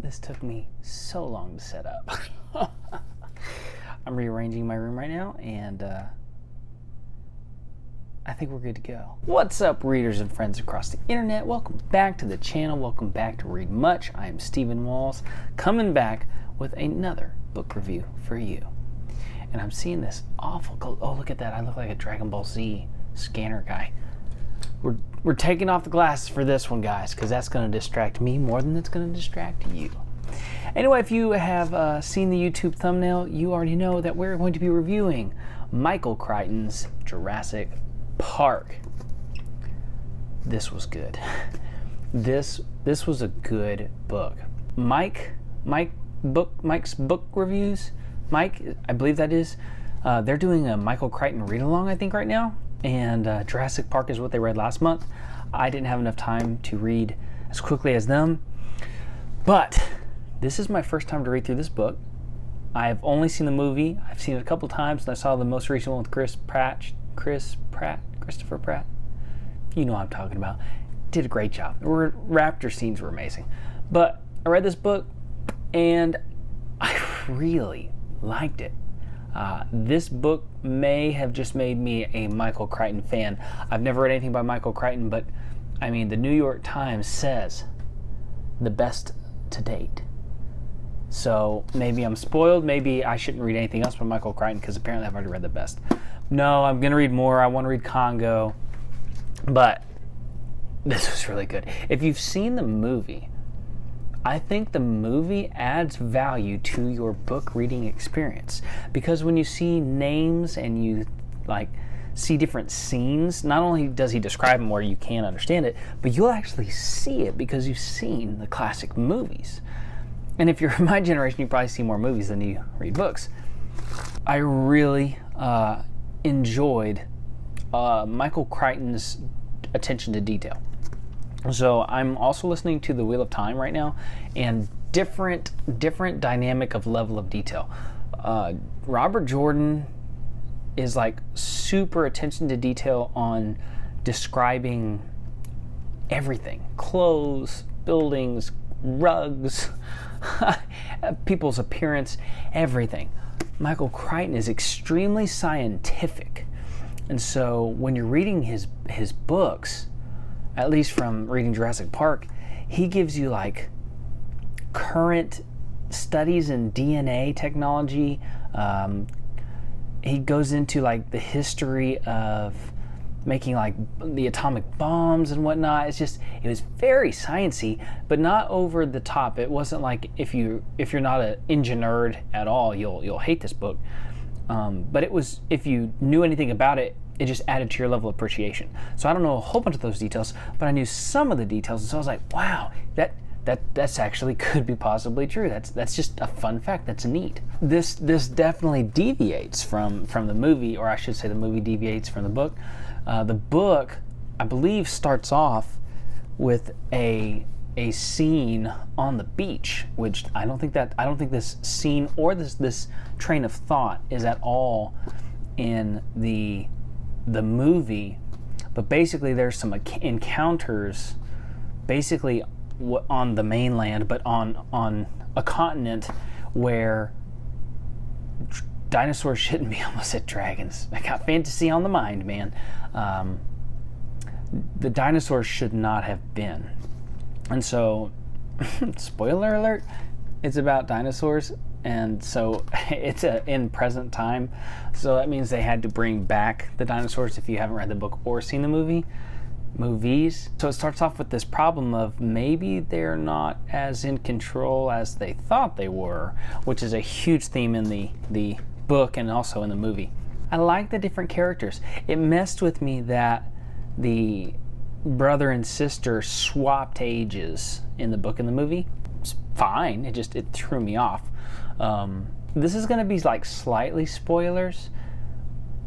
This took me so long to set up. I'm rearranging my room right now, and I think we're good to go. What's up, readers and friends across the internet? Welcome back to the channel. Welcome back to Read Much. I am Stephen Walls, coming back with another book review for you. And I'm seeing this awful, oh, look at that. I look like a Dragon Ball Z scanner guy. We're taking off the glasses for this one, guys, because that's going to distract me more than it's going to distract you. Anyway, if you have seen the YouTube thumbnail, you already know that we're going to be reviewing Michael Crichton's Jurassic Park. This was good. This was a good book. Mike's book reviews. Mike, I believe that is. They're doing a Michael Crichton read-along, I think, right now. And Jurassic Park is what they read last month. I didn't have enough time to read as quickly as them. But this is my first time to read through this book. I've only seen the movie. I've seen it a couple times, and I saw the most recent one with Christopher Pratt. You know what I'm talking about. Did a great job. The raptor scenes were amazing. But I read this book, and I really liked it. This book may have just made me a Michael Crichton fan. I've never read anything by Michael Crichton, but I mean, the New York Times says the best to date. So maybe I'm spoiled. Maybe I shouldn't read anything else by Michael Crichton because apparently I've already read the best. No, I'm going to read more. I want to read Congo. But this was really good. If you've seen the movie, I think the movie adds value to your book reading experience, because when you see names and you see different scenes, not only does he describe them where you can't understand it, but you'll actually see it because you've seen the classic movies. And if you're my generation, you probably see more movies than you read books. I really enjoyed Michael Crichton's attention to detail. So I'm also listening to The Wheel of Time right now, and different dynamic of level of detail. Robert Jordan is like super attention to detail on describing everything: clothes, buildings, rugs, people's appearance, everything. Michael Crichton is extremely scientific, and so when you're reading his books, at least from reading Jurassic Park, he gives you like current studies in DNA technology. He goes into like the history of making like the atomic bombs and whatnot. It was very sciencey, but not over the top. It wasn't like if you're not an engine nerd at all, you'll hate this book. But it was, if you knew anything about it, it just added to your level of appreciation. So I don't know a whole bunch of those details, but I knew some of the details, and so I was like, wow, that's actually could be possibly true. That's just a fun fact. That's neat. This definitely deviates from the movie, or I should say the movie deviates from the book. The book, I believe, starts off with a scene on the beach, which I don't think this scene or this train of thought is at all in the movie. But basically there's some encounters basically on the mainland, but on a continent where dinosaurs shouldn't be. Almost said dragons. I got fantasy on the mind, man. The dinosaurs should not have been. And so spoiler alert, it's about dinosaurs. And so it's in present time. So that means they had to bring back the dinosaurs if you haven't read the book or seen the movies. So it starts off with this problem of maybe they're not as in control as they thought they were, which is a huge theme in the book and also in the movie. I like the different characters. It messed with me that the brother and sister swapped ages in the book and the movie. It's fine. It threw me off. This is going to be like slightly spoilers,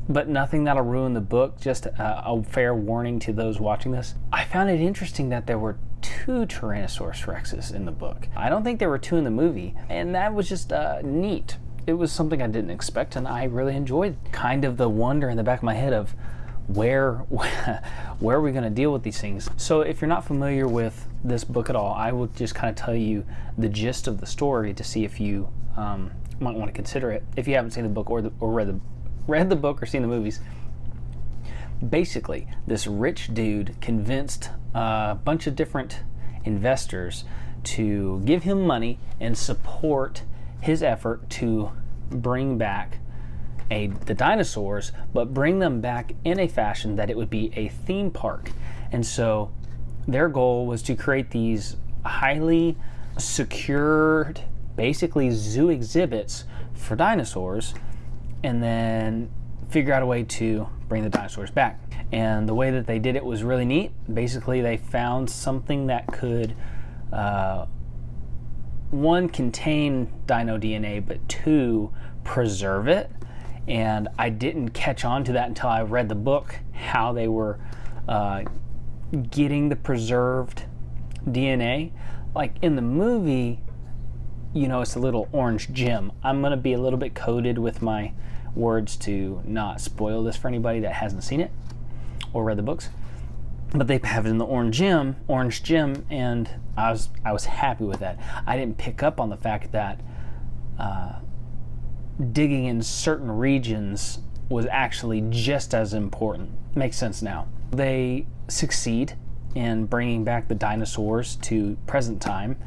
but nothing that'll ruin the book. Just a fair warning to those watching this. I found it interesting that there were 2 Tyrannosaurus Rexes in the book. I don't think there were 2 in the movie, and that was just neat. It was something I didn't expect, and I really enjoyed kind of the wonder in the back of my head of where are we going to deal with these things. So if you're not familiar with this book at all, I will just kind of tell you the gist of the story to see if you might want to consider it if you haven't seen the book or read the book or seen the movies. Basically, this rich dude convinced a bunch of different investors to give him money and support his effort to bring back the dinosaurs, but bring them back in a fashion that it would be a theme park. And so their goal was to create these highly secured, basically zoo exhibits for dinosaurs, and then figure out a way to bring the dinosaurs back. And the way that they did it was really neat. Basically, they found something that could, one, contain dino DNA, but two, preserve it. And I didn't catch on to that until I read the book, how they were getting the preserved DNA. Like in the movie, it's a little orange gem. I'm going to be a little bit coded with my words to not spoil this for anybody that hasn't seen it or read the books. But they have it in the orange gem, and I was happy with that. I didn't pick up on the fact that digging in certain regions was actually just as important. Makes sense now. They succeed in bringing back the dinosaurs to present time,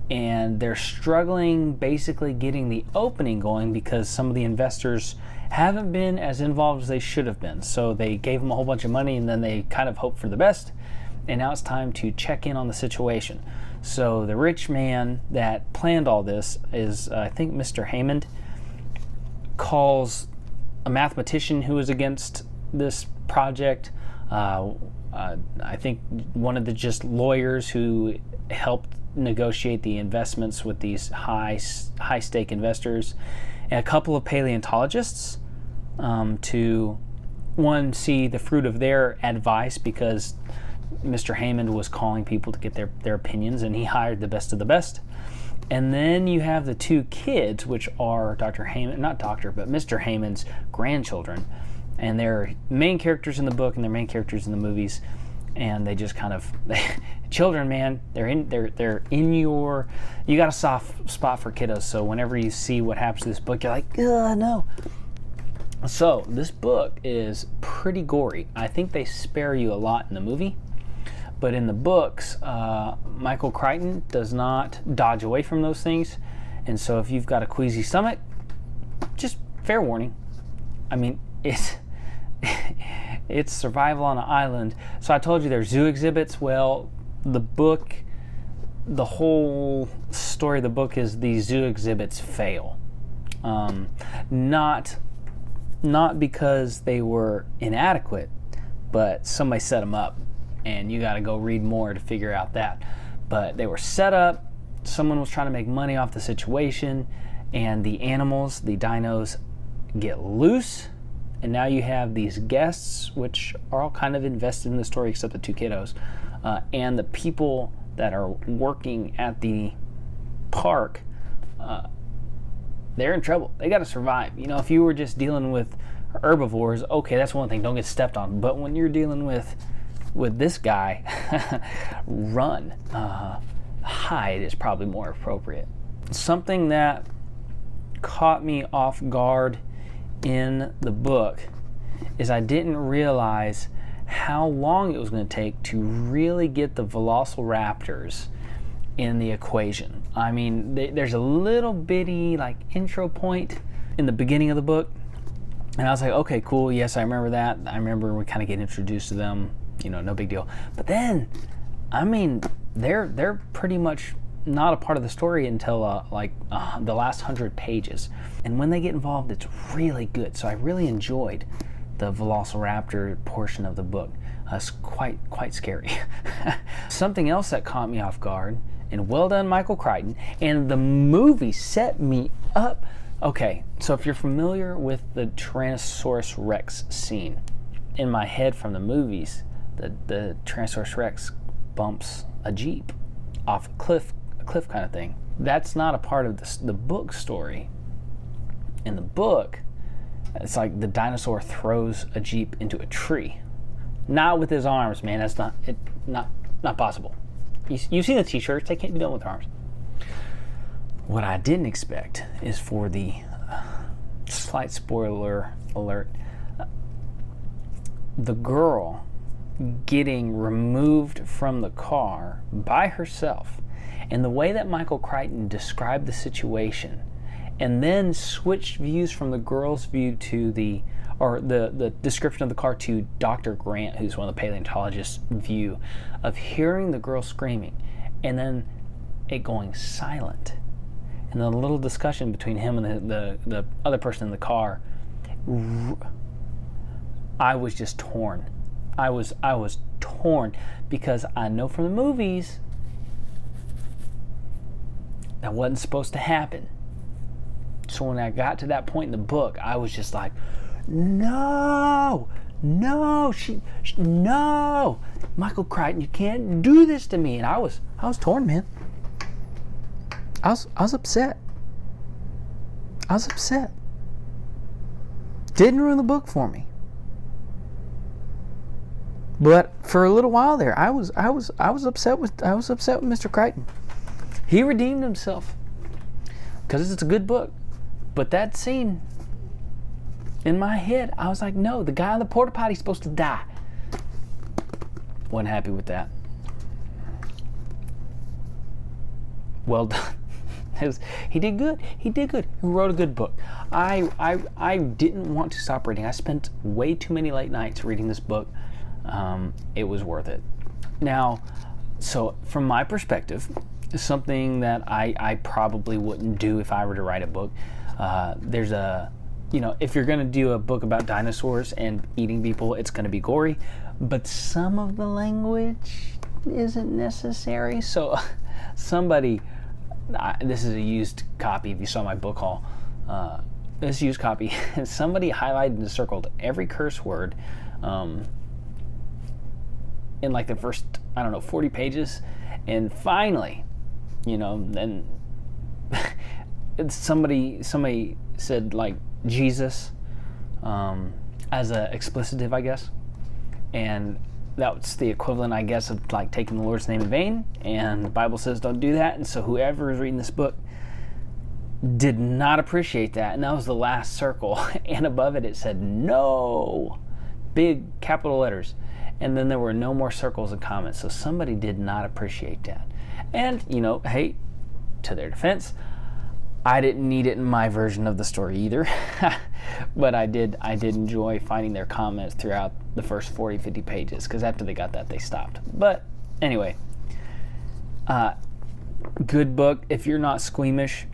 and they're struggling basically getting the opening going because some of the investors haven't been as involved as they should have been. So they gave them a whole bunch of money, and then they kind of hoped for the best, and now it's time to check in on the situation. So the rich man that planned all this is, I think, Mr. Hammond, calls a mathematician who was against this project. I think one of the just lawyers who helped negotiate the investments with these high stake investors, and a couple of paleontologists to, one, see the fruit of their advice, because Mr. Hammond was calling people to get their opinions, and he hired the best of the best. And then you have the two kids, which are Mr. Hammond's grandchildren. And they're main characters in the book and they're main characters in the movies. And they just kind of, children, man, they're in your, you got a soft spot for kiddos. So whenever you see what happens to this book, you're like, ugh, no. So this book is pretty gory. I think they spare you a lot in the movie. But in the books, Michael Crichton does not dodge away from those things. And so if you've got a queasy stomach, just fair warning. I mean, it's survival on an island. So I told you there's zoo exhibits. Well, the whole story of the book is these zoo exhibits fail. Not because they were inadequate, but somebody set them up. And you got to go read more to figure out that. But they were set up, someone was trying to make money off the situation, and the animals, the dinos, get loose, and now you have these guests, which are all kind of invested in the story except the two kiddos, and the people that are working at the park, they're in trouble. They got to survive. If you were just dealing with herbivores, okay, that's one thing, don't get stepped on. But when you're dealing with this guy, run. Hide is probably more appropriate. Something that caught me off guard in the book is I didn't realize how long it was going to take to really get the velociraptors in the equation. I mean, there's a little bitty intro point in the beginning of the book, and I was like, okay, cool, yes, I remember that. I remember we kind of get introduced to them. No big deal. But then, I mean, they're pretty much not a part of the story until the last 100 pages. And when they get involved, it's really good. So I really enjoyed the Velociraptor portion of the book. It's quite scary. Something else that caught me off guard, and well done, Michael Crichton, and the movie set me up. Okay, so if you're familiar with the Tyrannosaurus Rex scene, in my head from the movies, the Tyrannosaurus Rex bumps a Jeep off a cliff kind of thing. That's not a part of the book story. In the book, it's like the dinosaur throws a Jeep into a tree. Not with his arms, man. That's not possible. You've seen the t-shirts. They can't be done with arms. What I didn't expect is for the slight spoiler alert, the girl getting removed from the car by herself, and the way that Michael Crichton described the situation and then switched views from the girl's view to the description of the car to Dr. Grant, who's one of the paleontologists' view of hearing the girl screaming and then it going silent, and the little discussion between him and the other person in the car. I was just torn. I was torn because I know from the movies that wasn't supposed to happen. So when I got to that point in the book, I was just like, no, no, Michael Crichton, you can't do this to me. And I was torn, man. I was upset. Didn't ruin the book for me. But for a little while there, I was upset with Mr. Crichton. He redeemed himself because it's a good book. But that scene, in my head, I was like, no, the guy on the porta potty is supposed to die. Wasn't happy with that. Well done. He did good. He wrote a good book. I didn't want to stop reading. I spent way too many late nights reading this book. It was worth it. Now, so from my perspective, something that I probably wouldn't do if I were to write a book. There's if you're going to do a book about dinosaurs and eating people, it's going to be gory, but some of the language isn't necessary. So this is a used copy. If you saw my book haul, this used copy, somebody highlighted and circled every curse word in like the first, 40 pages. And finally, then somebody said like Jesus as a explicitive, I guess, and that's the equivalent, I guess, of like taking the Lord's name in vain, and the Bible says don't do that. And so whoever is reading this book did not appreciate that, and that was the last circle, and above it said no, big capital letters, and then there were no more circles and comments. So somebody did not appreciate that. And hey, to their defense, I didn't need it in my version of the story either. But I did enjoy finding their comments throughout the first 40, 50 pages, because after they got that, they stopped. But anyway, good book. If you're not squeamish,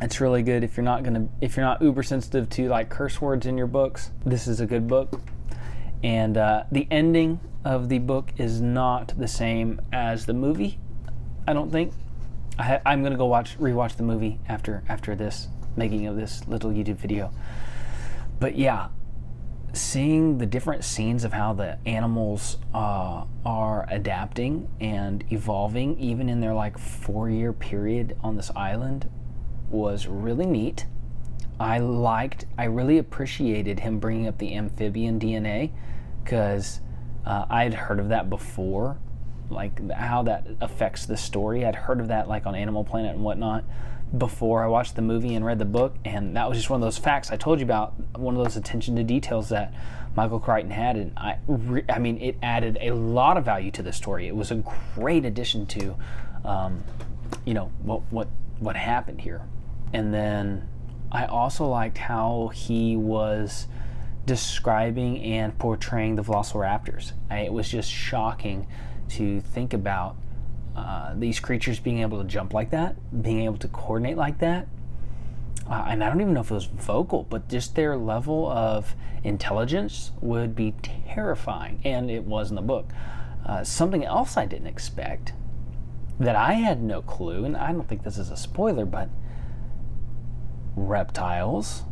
it's really good. If you're not uber sensitive to like curse words in your books, this is a good book. And the ending of the book is not the same as the movie, I don't think. I'm gonna go rewatch the movie after this making of this little YouTube video. But yeah, seeing the different scenes of how the animals are adapting and evolving, even in their like 4-year period on this island, was really neat. I really appreciated him bringing up the amphibian DNA, because I'd heard of that before, like how that affects the story. I'd heard of that like on Animal Planet and whatnot before I watched the movie and read the book, and that was just one of those facts I told you about, one of those attention to details that Michael Crichton had, and I mean it added a lot of value to the story. It was a great addition to what happened here. And then I also liked how he was describing and portraying the velociraptors. It was just shocking to think about these creatures being able to jump like that, being able to coordinate like that. And I don't even know if it was vocal, but just their level of intelligence would be terrifying. And it was in the book. Something else I didn't expect, that I had no clue, and I don't think this is a spoiler, but reptiles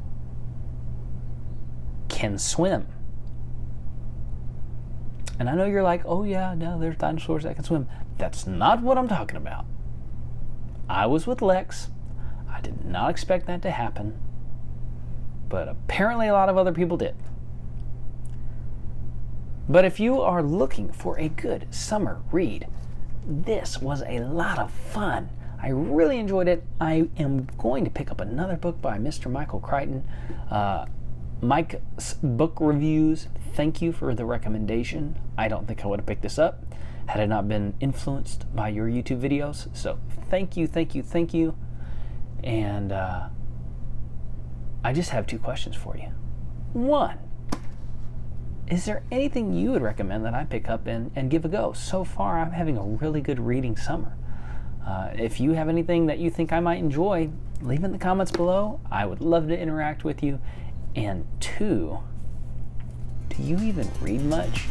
can swim. And I know you're like, oh yeah, no, there's dinosaurs that can swim. That's not what I'm talking about. I was with Lex. I did not expect that to happen. But apparently a lot of other people did. But if you are looking for a good summer read, this was a lot of fun. I really enjoyed it. I am going to pick up another book by Mr. Michael Crichton. Mike's Book Reviews, thank you for the recommendation. I don't think I would have picked this up had I not been influenced by your YouTube videos. So thank you, thank you, thank you. And I just have 2 questions for you. 1, is there anything you would recommend that I pick up and give a go? So far, I'm having a really good reading summer. If you have anything that you think I might enjoy, leave it in the comments below. I would love to interact with you. And 2, do you even read much?